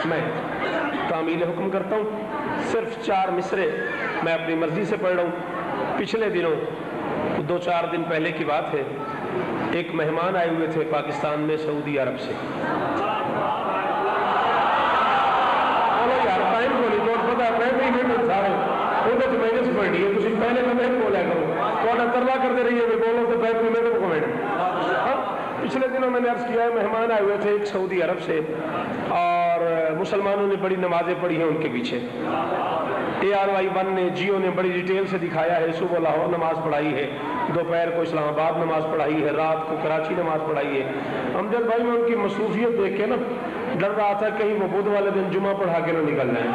میں تعمیل حکم کرتا ہوں. صرف 4 مصرے میں اپنی مرضی سے پڑھ رہا ہوں. پچھلے دنوں 2-4 دن پہلے کی بات ہے, ایک مہمان آئے ہوئے تھے پاکستان میں سعودی عرب سے. بولو یار ٹائم کو نہیں توڑ پتا میں بھی نہیں سارے وہ تو میں نے پڑھی ہے تھی پہلے میں بولا کرو تو ترلا کرتے رہیے بولو تو پہلے میں تو کمنٹ. پچھلے دنوں میں نے عرض کیا ہے مہمان آئے ہوئے تھے ایک سعودی عرب سے, اور مسلمانوں نے بڑی نمازیں پڑھی ہیں ان کے پیچھے. ARY1 نے جیو نے بڑی ڈیٹیل سے دکھایا ہے. صبح لاہور نماز پڑھائی ہے, دوپہر کو اسلام آباد نماز پڑھائی ہے, رات کو کراچی نماز پڑھائی ہے. امجد بھائی میں ان کی مصروفیت دیکھ کے نا ڈر رہا تھا کہیں وہ بدھ والے دن جمعہ پڑھا کے نہ نکل جائیں.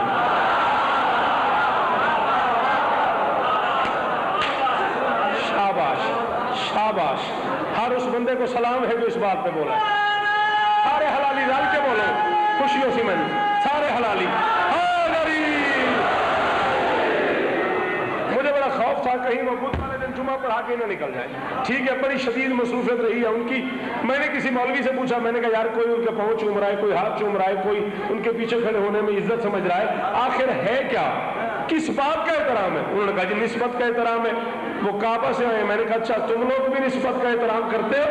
شاباش شاباش, ہر اس بندے کو سلام ہے جو اس بات پہ بولا ہے. سارے حلالی ڈال کے بولو خوشیوں سے میں سارے حلالی. مجھے بڑا خوف تھا کہیں وہ بدھ والے دن جمعہ پڑھا کے نہ نکل جائے. ٹھیک ہے, بڑی شدید مصروفیت رہی ہے ان کی. میں نے کسی مولوی سے پوچھا, میں نے کہا یار کوئی ان کے پاؤں چوم رہا ہے, کوئی ہاتھ چوم رہا ہے, کوئی ان کے پیچھے کھڑے ہونے میں عزت سمجھ رہا ہے, آخر ہے کیا, کس بات کا احترام ہے؟ انہوں نے کہا جی نسبت کا احترام ہے, وہ کعبہ سے آئے. میں نے کہا اچھا تم لوگ بھی نسبت کا احترام کرتے ہو؟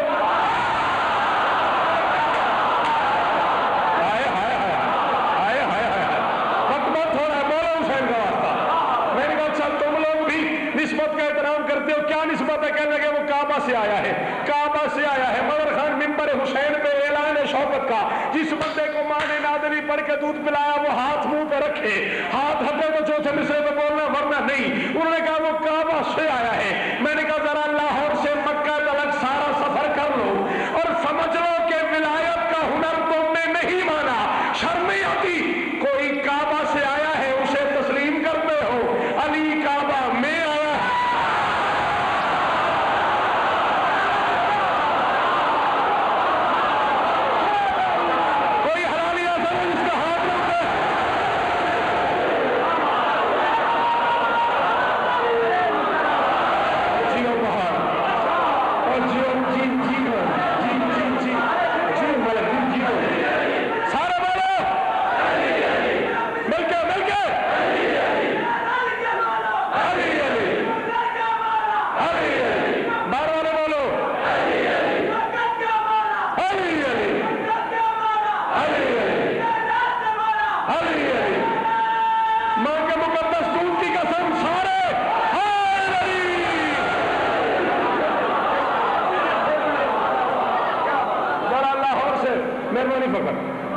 سے آیا ہے, کعبہ سے آیا ہے. مدر خان ممبر حسین پہ اعلان شوکت کا, جس بندے کو ماں نے نادری پڑھ کے دودھ پلایا وہ ہاتھ منہ پہ رکھے, ہاتھ ہٹے تو چوتھے مصرے پہ بولنا ورنہ نہیں. انہوں نے کہا وہ کعبہ سے آیا ہے. میں نے کہا ذرا لاہور سے مکہ تلک سارا سفر کر لو اور سمجھ لو کہ ولایت کا ہنر تم نے نہیں مانا. شرم نہیں آتی؟ کوئی کعبہ سے آیا ہے اسے تسلیم کرتے ہو, علی کعبہ میں آیا.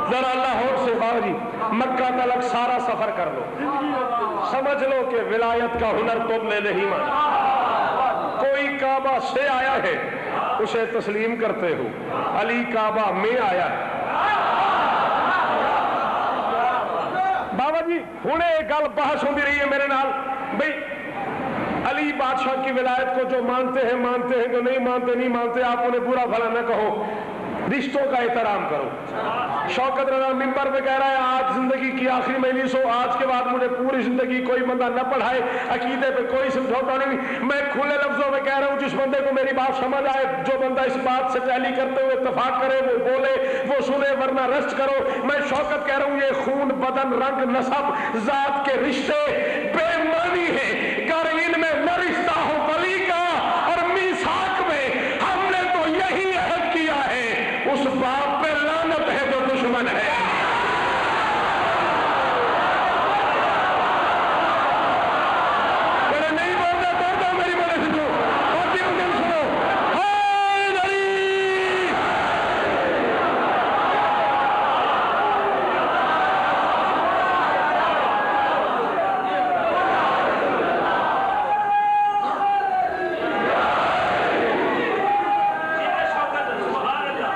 ذرا لاہور سے باوری مکہ تلک سارا سفر کر لو, سمجھ لو کہ ولایت کا ہنر تم نے نہیں مانا. کوئی کعبہ سے آیا ہے اسے تسلیم کرتے ہو, علی کعبہ میں آیا ہے. بابا جی ہنے ایک گل بحث ہوتی رہی ہے میرے نال بھئی علی بادشاہ کی ولایت کو جو مانتے ہیں جو نہیں مانتے. آپ انہیں برا بھلا نہ کہو, رشتوں کا احترام کرو. شوکت رضا ممبر پہ کہہ رہا ہے آج زندگی کی آخری مجلس ہو, آج کے بعد مجھے پوری زندگی کوئی بندہ نہ پڑھائے, عقیدے پہ کوئی سمجھوتا نہیں. میں کھلے لفظوں میں کہہ رہا ہوں جس بندے کو میری بات سمجھ آئے, جو بندہ اس بات سے ٹیلی کرتے ہوئے اتفاق کرے وہ بولے, وہ سنے ورنہ رشت کرو. میں شوکت کہہ رہا ہوں یہ خون بدن رنگ نسب ذات کے رشتے بے معنی ہیں. گر ان میں نہ رشتہ ہو ولی کا اور میثاق میں ہم نے تو یہی عہد کیا ہے, اس باپ پہ لعنت ہے جو دشمن ہے. نہیں بولتے توڑ دو میری بڑے سے جو سنو.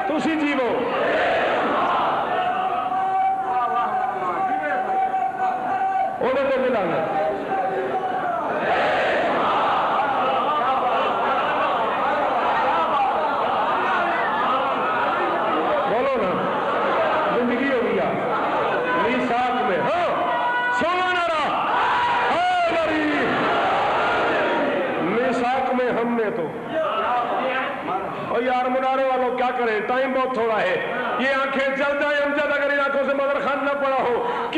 تسی جیو انہیں تو ملانا بولو نا, زندگی ہو گیا میثاق میں. ہاں سونا نارا میثاق میں ہم نے تو. اور یار منارے والوں کیا کریں, ٹائم بہت تھوڑا ہے. یہ آنکھیں جل جائیں امجد اگر ان آنکھوں سے مدر خان نہ پڑا ہو.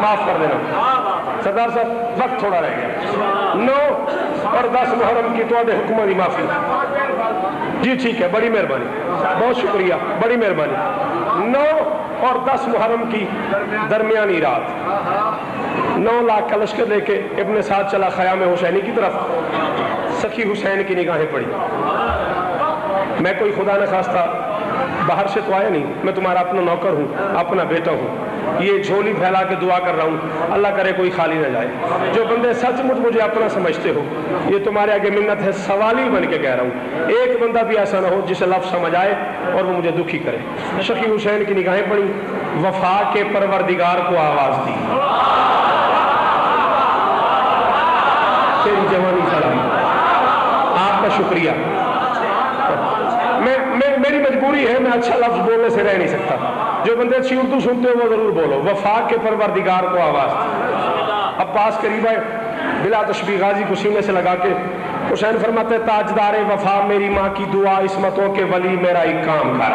معاف کر دینا سردار صاحب، وقت تھوڑا رہ گیا. 9 اور 10 محرم کی تو حکومت کی معافی. جی ٹھیک ہے، بڑی مہربانی، بہت شکریہ، بڑی مہربانی. 9 اور 10 محرم کی درمیانی رات 9 لاکھ کا لشکر لے کے ابن سعد چلا خیام حسینی کی طرف. سخی حسین کی نگاہیں پڑی. میں کوئی خدا نہ خواستہ باہر سے تو آیا نہیں، میں تمہارا اپنا نوکر ہوں، اپنا بیٹا ہوں. یہ جھولی پھیلا کے دعا کر رہا ہوں، اللہ کرے کوئی خالی نہ جائے. جو بندے سچ مچ مجھے اپنا سمجھتے ہو، یہ تمہارے آگے منت ہے، سوالی بن کے کہہ رہا ہوں. ایک بندہ بھی ایسا نہ ہو جسے لفظ سمجھ آئے اور وہ مجھے دکھی کرے. شقی حسین کی نگاہیں پڑی. وفا کے پروردگار کو آواز دی. تیری جوانی سلام. آپ کا شکریہ. میری مجبوری ہے، میں اچھا لفظ بولنے سے رہ نہیں سکتا. جو بندے اچھی اردو سنتے ہو وہ ضرور بولو. وفا کے پروردگار کو آواز دی. عباس قریب ہے، بلا تشبیہ غازی کو سینے سے لگا کے حسین فرماتے تاجدار وفا میری ماں کی دعا، عصمتوں کے ولی میرا ایک کام کر.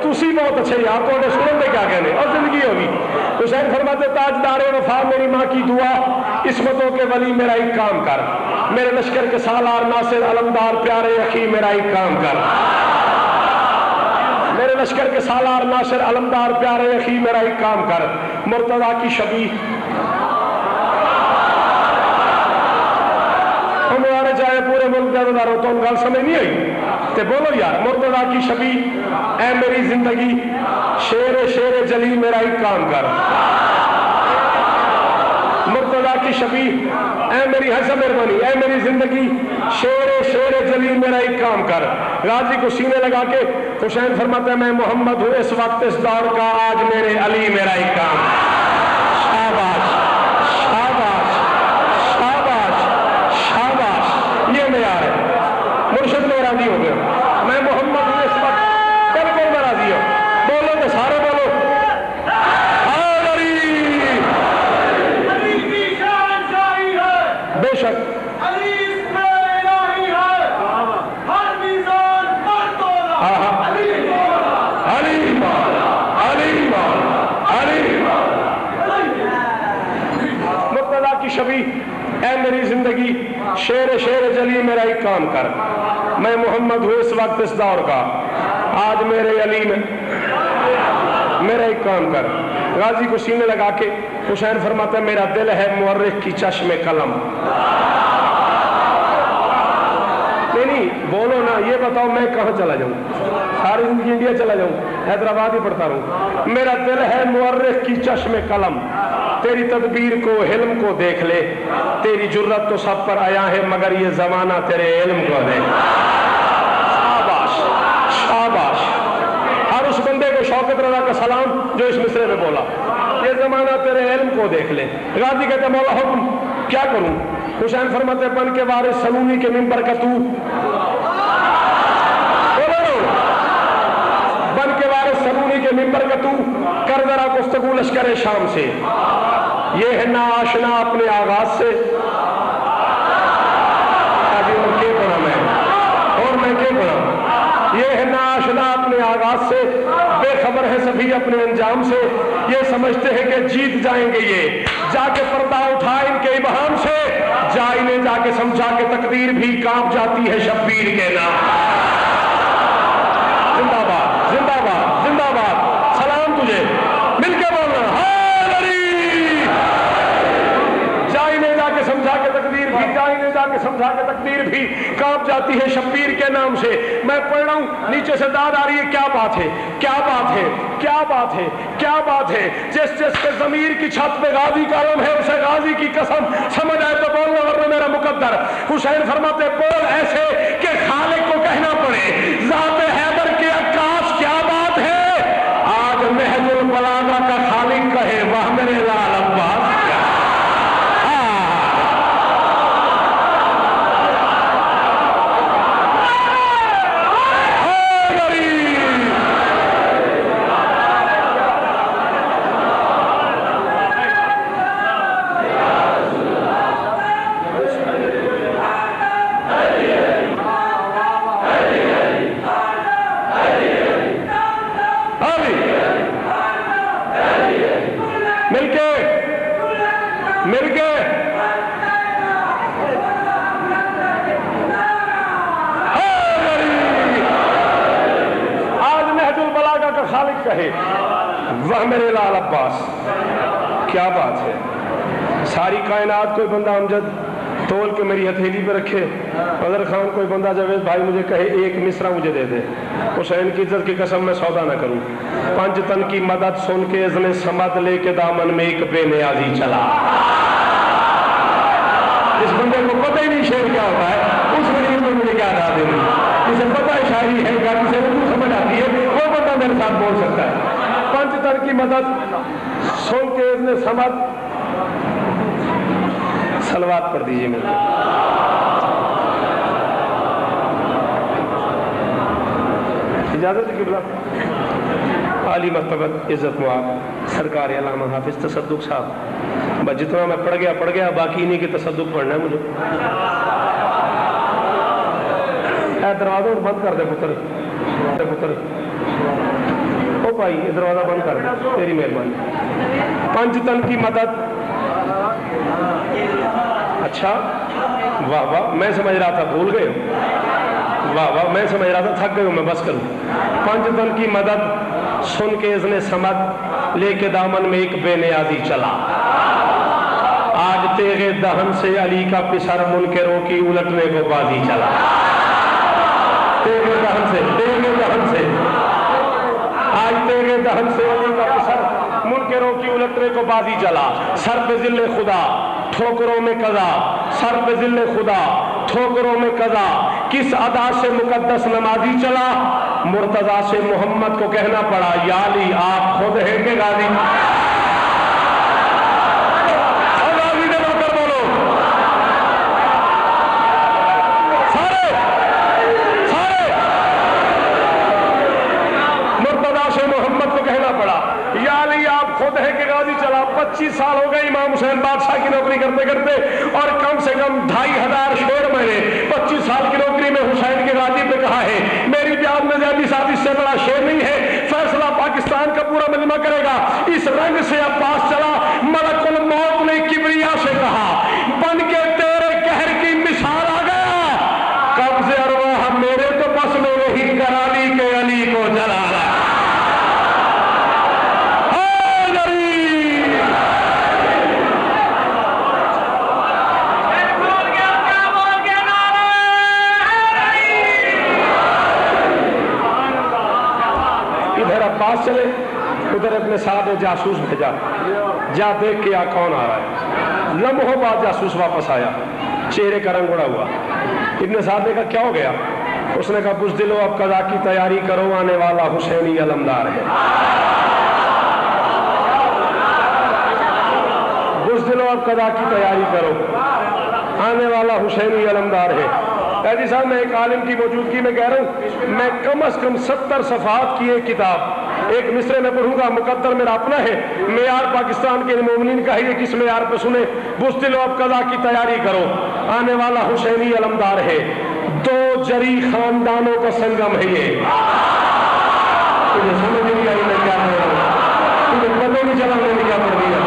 تسی بہت اچھے یار، تو سنن دے کیا کہنے اور زندگی ہوگی. حسین فرماتے تاجدار وفا میری ماں کی دعا، عصمتوں کے ولی میرا ایک کام کر. میرے لشکر کے سالار ناصر علمدار پیارے اخی میرا ایک کام کر. میرے لشکر کے سالار ناصر علمدار پیارے اخی میرا ایک کام کر. مرتضیٰ کی شبیہ ہمارے چاہے پورے ملک کا دارو تو ان گل سمجھ نہیں آئی تے بولو یار. مرتضیٰ کی شبیہ اے میری زندگی، شیر جلی میرا ایک کام کر. مرتضیٰ کی شبیہ اے میری حسن مہربانی، اے میری زندگی، شیر جلی میرا ایک کام کر. غازی کو سینے لگا کے حسین فرماتا ہے میں محمد ہوں اس وقت اس دور کا، آج میرے علی میرا ایک کام. شاباش شاباش شاباش شاباش. یہ معیار ہے. مرشد میں راضی ہو گیا. میں محمد ہوں اس وقت، بالکل میں راضی ہوں. بولو تو سارے بولو. بے شک علی اس میں الہی ہے، ہر میزان پر تولا. علی مولا، علی مولا، علی مولا، علی مولا. مرتضیٰ کی شبیہ اے میری زندگی، شیر جلی میرا ایک کام کر. میں محمد ہوں اس وقت اس دور کا، آج میرے علی میں میرا ایک کام کر. غازی کو سینے لگا کے حسین فرماتا ہے میرا دل ہے مورخ کی چشم قلم. نہیں بولو نا، یہ بتاؤ میں کہاں چلا جاؤں؟ ساری زندگی انڈیا چلا جاؤں؟ حیدرآباد ہی پڑھتا رہوں. میرا دل ہے مورخ کی چشم قلم. تیری تدبیر کو، حلم کو دیکھ لے. تیری جرت تو سب پر آیا ہے مگر یہ زمانہ تیرے علم کو دے. شاباش شاباش. ہر اس بندے کو شوکت رضا کا سلام جو اس مصرے میں بولا. یہ زمانہ تیرے علم کو دیکھ لے. غازی کہتے مولا حکم کیا کروں؟ حسین فرماتے بن کے وارث سلونی کے منبر کا تو، بن کے وارث سلونی کے منبر کا تو کر ذرا گفتگو لشکر شام سے. یہ ہے نا آشنا اپنے آغاز سے. یہ ہے نا آشنا اپنے آغاز سے، بے خبر ہے سبھی اپنے انجام سے. یہ سمجھتے ہیں کہ جیت جائیں گے، یہ جا کے پردہ اٹھا ان کے ابہام سے. جا انہیں جا کے سمجھا کہ تقدیر بھی کانپ جاتی ہے شبیر کے نام. زندہ باد زندہ باد زندہ باد. سلام تجھے، مل کے بولنا ہائے علی. جا انہیں جا کے سمجھا کہ تقدیر بھی، جا انہیں جا کے سمجھا کہ تقدیر بھی کانپ جاتی ہے شبیر کے نام سے. میں پڑھ رہا ہوں، نیچے سے داد آ رہی ہے. کیا بات ہے، کیا بات ہے، کیا بات ہے، کیا بات ہے. جس کے ضمیر کی چھت پہ غازی کا علم ہے اسے غازی کی قسم سمجھ آئے تو بولنا ورنہ میرا مقدر. حسین فرماتے بول ایسے کہ خالق کو کہنا پڑے ذات حیدر کے عکاس کیا بات ہے. آج نہج البلاغہ کا خالق کہے واہ میرے لال عباس. کہے وہ میرے لال عباس. کیا بات ہے. ساری کائنات کوئی بندہ امجد تول کے میری ہتھیلی پہ رکھے, اظہر خان کوئی بندہ جاوید بھائی مجھے کہے ایک مصرع مجھے دے دے, حسین کی عزت کی قسم میں سودا نہ کروں. پنج تن کی مدد سن کے اذن صمد لے کے دامن میں ایک بے نیازی چلا. اس بندے کو پتہ ہی نہیں شعر کیا ہوتا ہے, اس غریب میں مجھے کیا ادا دینی. جسے پتہ ہے شاعری ہے کیا, جسے اردو سمجھ آتی ہے, وہ بندہ میرے ساتھ بول سکتا ہے. پنج تن کی مدد سن کے اذن صمد. صلوات پڑھ دیجئے میرے کو. اجازت ہے قبلہ. عالی مرتبت عزت معاب سرکار علامہ حافظ تصدق صاحب, بس جتنا میں پڑھ گیا, باقی نہیں کہ تصدق پڑھنا ہے مجھے. اے دروازہ بند کر دے پتر. او بھائی یہ دروازہ بند کر دے, تیری مہربانی. پنج تن کی مدد. اچھا واہ واہ, میں سمجھ رہا تھا بھول گئے. واہ واہ, میں سمجھ رہا تھا تھک گئے ہوں میں, بس کروں. پنج تن کی مدد سن کے اذن صمد لے کے دامن میں ایک بے نیازی چلا. آج تیغے دہن سے علی کا پسر منکروں کی الٹنے کو بازی چلا. تیغے دہن سے آج تیغے دہن سے علی کا پسر منکروں کی الٹنے کو بازی چلا. سر پہ ذل خدا ٹھوکروں میں قضا, سر پہ ذل خدا ٹھوکروں میں قضا. کس ادا سے مقدس نمازی چلا, مرتضیٰ سے محمد کو کہنا پڑا یا علی آپ خود ہیں کہ غازی. غازی نے نہ کر بولو سارے. مرتضیٰ سے محمد کو کہنا پڑا یا علی آپ خود ہیں کہ غازی چلا. 25 سال ہو گئے امام حسین بادشاہ کی نوکری کرتے کرتے, اور کم سے کم 2500 شعر میں نے 25 سال کی نوکری میں حسین کے غازی پہ کہا ہے. میری بیان میں زیادی صاحب اس سے بڑا شعر نہیں ہے. فیصلہ پاکستان کا پورا مجمع کرے گا. اس رنگ سے عباس چلا, ملک الموت نے کبریا سے کہا بن کے تیرے قہر کی مثال آ گیا. قبض ارواح میرے تو بس میں وہی کرالی کے علی کو جلا رہا. چلے ادھر اپنے ساتھ جاسوس بھیجا, جا دیکھ کے کون آ رہا ہے. لمحوں بعد جاسوس واپس آیا, چہرے کا رنگ اڑا ہوا. ابن سعد نے کہا کیا ہو گیا؟ اس نے کہا بزدلو اب قضا کی تیاری کرو, آنے والا حسینی علمدار ہے. بزدلو اب قضا کی تیاری کرو, آنے والا حسینی علمدار ہے. قیدی صاحب میں ایک عالم کی موجودگی میں کہہ رہا ہوں, میں کم از کم 70 صفحات کی ایک کتاب ایک مصرے میں پڑھوں گا. مقدر میرا اپنا ہے, معیار پاکستان کے مومنین کا ہے, یہ کس معیار پہ سنے. بزدلو اب قضا کی تیاری کرو, آنے والا حسینی علمدار ہے. 2 جری خاندانوں کا سنگم ہے یہ. تجھے سمجھ نہیں آئی میں کیا کہہ رہا ہوں, تجھے پتہ نہیں چلا میں نے کیا پڑھ دیا.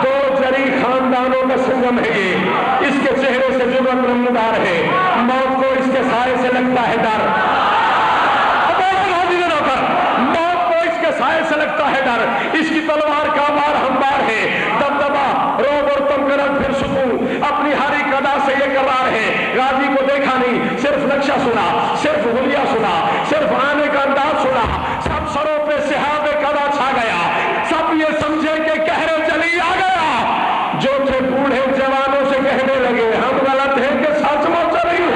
2 جری خاندانوں کا سنگم ہے یہ. اس کے چہرے سے جرأت نمودار ہے, موت کو اس کے سائے سے لگتا ہے ڈر. سائے سے لگتا ہے ڈر, اس کی تلوار کا وار ہموار ہے. دبدبا روب اور تمکنت پھر سکون, اپنی ہر ایک ادا سے یہ قرار ہے. غازی کو دیکھا نہیں, صرف نقشہ سنا, صرف حلیہ سنا, صرف آنے کا انداز سنا. سب سروں پہ سحاب قضا چھا گیا, سب یہ سمجھے کہ قہر جلی آ گیا. جو تھے بوڑھے جوانوں سے کہنے لگے ہم غلط ہیں کہ سچ مچ رہی ہوں.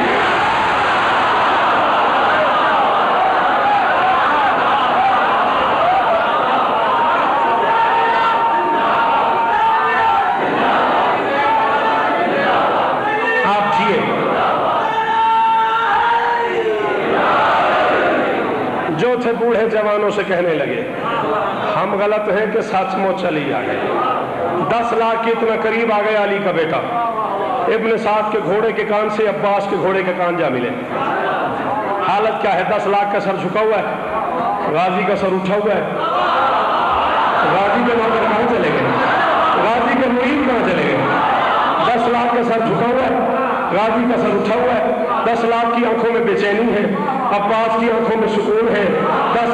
جو تھے بوڑھے جوانوں سے کہنے لگے ہم غلط ہیں کہ سچ مچ چلی آ گئے. 10 لاکھ کے اتنا قریب آ گیا علی کا بیٹا. ابن سعد کے گھوڑے کے کان سے عباس کے گھوڑے کے کان جا ملے. حالت کیا ہے؟ 10 لاکھ کا سر جھکا ہوا ہے, غازی کا سر اٹھا ہوا ہے. غازی کے نوکر کہاں چلے گئے؟ غازی کے مرید کہاں چلے گئے؟ 10 لاکھ کا سر جھکا ہوا ہے, غازی کا سر اٹھا ہوا ہے. 10 لاکھ کی آنکھوں میں بے چینی ہے, عباس کی آنکھوں میں سکون ہے. 10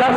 10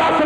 10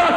10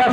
10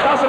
10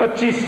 25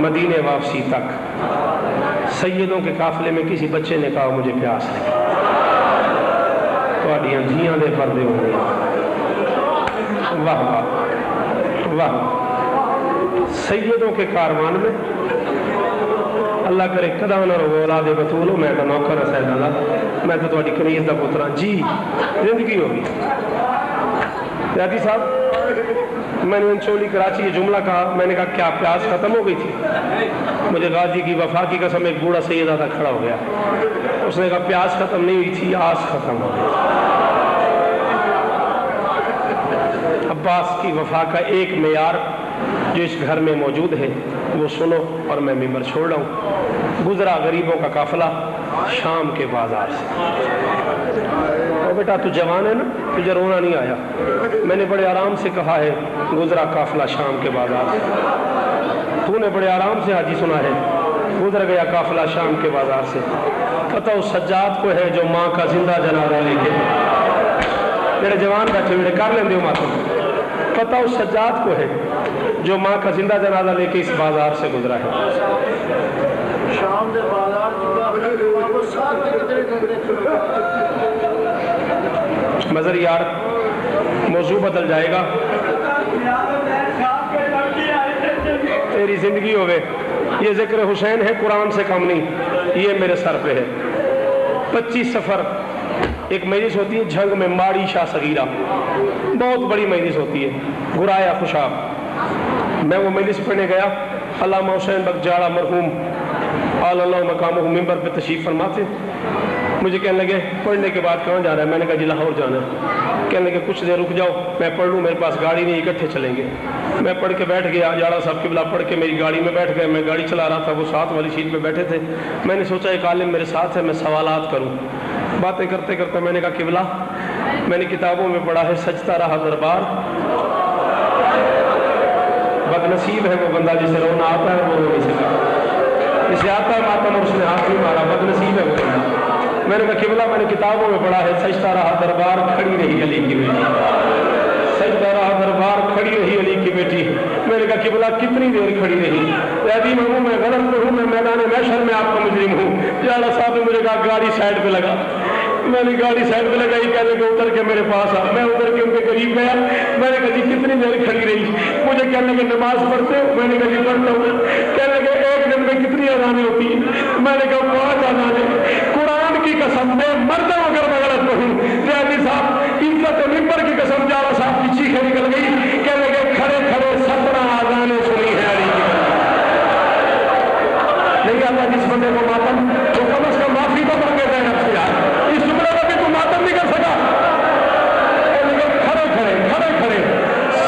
مدینے واپسی تک سیدوں کے قافلے میں کسی بچے نے کہا مجھے پیاس لگی، تھوڑیاں دھیاں دے پردے ہو گئے. واہ واہ واہ. سیدوں کے کاروان میں اللہ کرے کدا نہ رو اولاد بطول ہو، میں تو نوکر سیدہ دا، میں تو تھوڑی کنیز دا پترا. جی زندگی ہوگی. یادی صاحب میں نے انچولی کراچی یہ جملہ کہا، میں نے کہا کیا پیاس ختم ہو گئی تھی؟ مجھے غازی کی وفا کی قسم ایک بوڑھا سیدہ تھا کھڑا ہو گیا، اس نے کہا پیاس ختم نہیں ہوئی تھی، آس ختم ہو گئی. عباس کی وفا کا ایک معیار جو اس گھر میں موجود ہے وہ سنو اور میں ممبر چھوڑ رہا ہوں. گزرا غریبوں کا قافلہ شام کے بازار سے. اور بیٹا تو جوان ہے نا، تجھے رونا نہیں آیا. میں نے بڑے آرام سے کہا ہے گزرا قافلہ شام کے بازار سے. تو نے بڑے آرام سے حاجی سنا ہے گزر گیا قافلہ شام کے بازار سے. پتہ اس سجاد کو ہے جو ماں کا زندہ جنازہ لے کے، میرے جوان بیٹھے میرے کر لیں دیو ماتم، پتہ اس سجاد کو ہے جو ماں کا زندہ جنازہ لے کے اس بازار سے گزرا ہے. شام دے بازار مظہر یار موضوع بدل جائے گا، تیری زندگی ہوئے. یہ ذکر حسین ہے، قرآن سے کم نہیں، یہ میرے سر پہ ہے. 25 سفر ایک مجلس ہوتی ہے جھنگ میں، ماڑی شاہ صغیرہ، بہت بڑی مجلس ہوتی ہے، گرایا خوشاب. میں وہ مجلس پڑھنے گیا، علامہ حسین بخش جاڑا مرحوم اعلی اللہ مقامہ ممبر پہ تشریف فرماتے. مجھے کہنے لگے پڑھنے کے بعد کہاں جا رہا ہے؟ میں نے کہا جی لاہور جانا ہے. کہنے لگے کچھ دیر رک جاؤ میں پڑھ لوں، میرے پاس گاڑی نہیں، اکٹھے چلیں گے. میں پڑھ کے بیٹھ گیا، جاڑا صاحب قبلہ پڑھ کے میری گاڑی میں بیٹھ گئے. میں گاڑی چلا رہا تھا، وہ ساتھ والی سیٹ پہ بیٹھے تھے. میں نے سوچا ایک عالم میرے ساتھ ہے، میں سوالات کروں. باتیں کرتے کرتے میں نے کہا قبلہ میں نے کتابوں میں پڑھا ہے سجتا رہا دربار، بد نصیب ہے وہ بندہ جسے رونا آتا ہے وہ رو نہیں سکا، جسے آتا ہے ماتم اور اس نے ہاتھ نہیں مارا، بد نصیب ہے وہ بندہ. میں نے کہا قبلہ میں نے کتابوں میں پڑھا ہے سجتا رہا دربار کھڑی رہی علی کی بیٹی، سجتا رہا دربار کھڑی رہی علی کی بیٹی. میں نے کہا قبلہ کتنی دیر کھڑی رہی؟ عظیم ہوں میں غلط تو ہوں، میں میدان محشر میں آپ کا مجرم ہوں. جاڑا صاحب نے مجھے کہا گاڑی سائڈ پہ لگا. میں نے گاڑی سائڈ پہ لگائی، کہنے کہ اتر کے میرے پاس آ. میں اتر کے ان کے قریب گیا. میں نے کہا جی کتنی دیر کھڑی رہی؟ مجھے کہنے کہ نماز پڑھتے ہو؟ میں نے کہا جی پڑھتا ہوں. کہنے کہ ایک دن میں کتنی اذانیں ہوتی ہیں؟ میں نے کہا 5 اذانیں. قرآن کی قسم میں مرد ہوں اگر میں غلط پڑھوں. ریاضی صاحب عزت ممبر کی قسم جاڑا صاحب کی چیخیں نکل گئی. کہنے کہ کھڑے کھڑے 17 اذانیں سنی ہے علی کی. نہیں آتا جس بندے کو ماتم تو کم از کم معافی تو مانگے جائے نفس یار. اس جملے میں بھی تو ماتم نہیں کر سکا. کھڑے کھڑے کھڑے کھڑے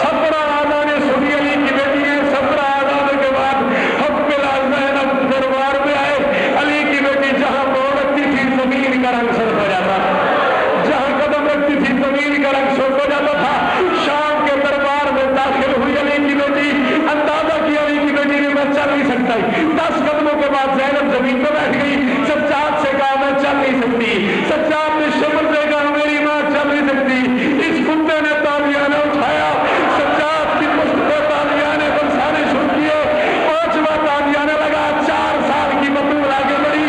17 اذانیں سنی علی کی بیٹی ہے. 17 اذانوں کے بعد حق بلا زینب دربار میں آئے. علی کی بیٹی جہاں پاؤں رکھتی تھی زمین کا رنگ سرخ ہو جاتا، جہاں قدم رکھتی تھی زمین کا رنگ سرخ ہو جاتا تھا. شام کے دربار میں داخل ہوئی علی کی بیٹی. اندازہ کیا علی کی بیٹی نے میں چل نہیں سکتا. 10 قدموں کے بعد زینب زمین پہ بیٹھ گئی. سجاد سے کہا میں چل نہیں سکتی. سجاد نے شمر سے کہا میری ماں چل نہیں سکتی. اس کتے نے تالیاں اٹھایا، سجاد کی پشت پہ تالیاں برسانے شروع کیے. 5واں تالیاں لگا. 4 سال کی بطول آگے بڑھی.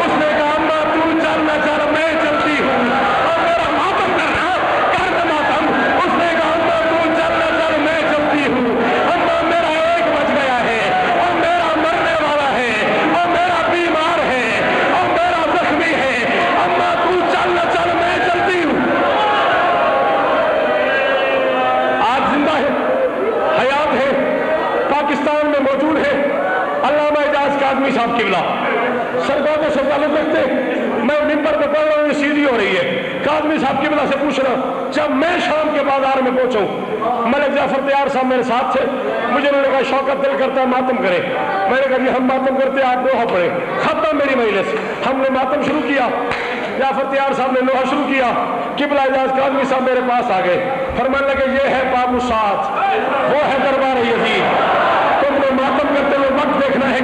اس نے کہا اماں تو چل نہ چل میں چلتی ہوں. اور میرا ماتم کرنا کر دے ماتم. اس نے کہا اماں تو چل نہ چل میں چلتی ہوں. اماں میرا ایک بچ گیا ہے اور میرا مرنے والا ہے اور میرا بیمار ہے اور میرا زخمی ہے. اماں تو چل نہ چل میں چلتی ہوں. آج زندہ ہے، حیات ہے، پاکستان میں موجود ہے علامہ اعجاز کاظمی صاحب قبلہ. سرکار کو تعلق رکھتے میں ممبر پہ پڑھ رہا ہوں، یہ سیدھی ہو رہی ہے. کاظمی صاحب قبلہ سے پوچھ رہا جب میں شام کے بازار میں پہنچوں، ملک جعفر تیار صاحب میرے ساتھ تھے. مجھے انہوں نے کہا شوکت دل کرتا ہے ماتم کرے. میں نے کہا جی ہم ماتم کرتے آپ لوہا پڑے. ختم میری مجلس. ہم نے ماتم شروع کیا. جعفر تیار صاحب نے لوہا شروع کیا. قبلہ اعجاز کاظمی صاحب میرے پاس آ گئے. فرمانے لگے یہ ہے باب الساعت، وہ ہے دربار یزید. تم کو ماتم کرتے ہوئے وقت دیکھنا ہے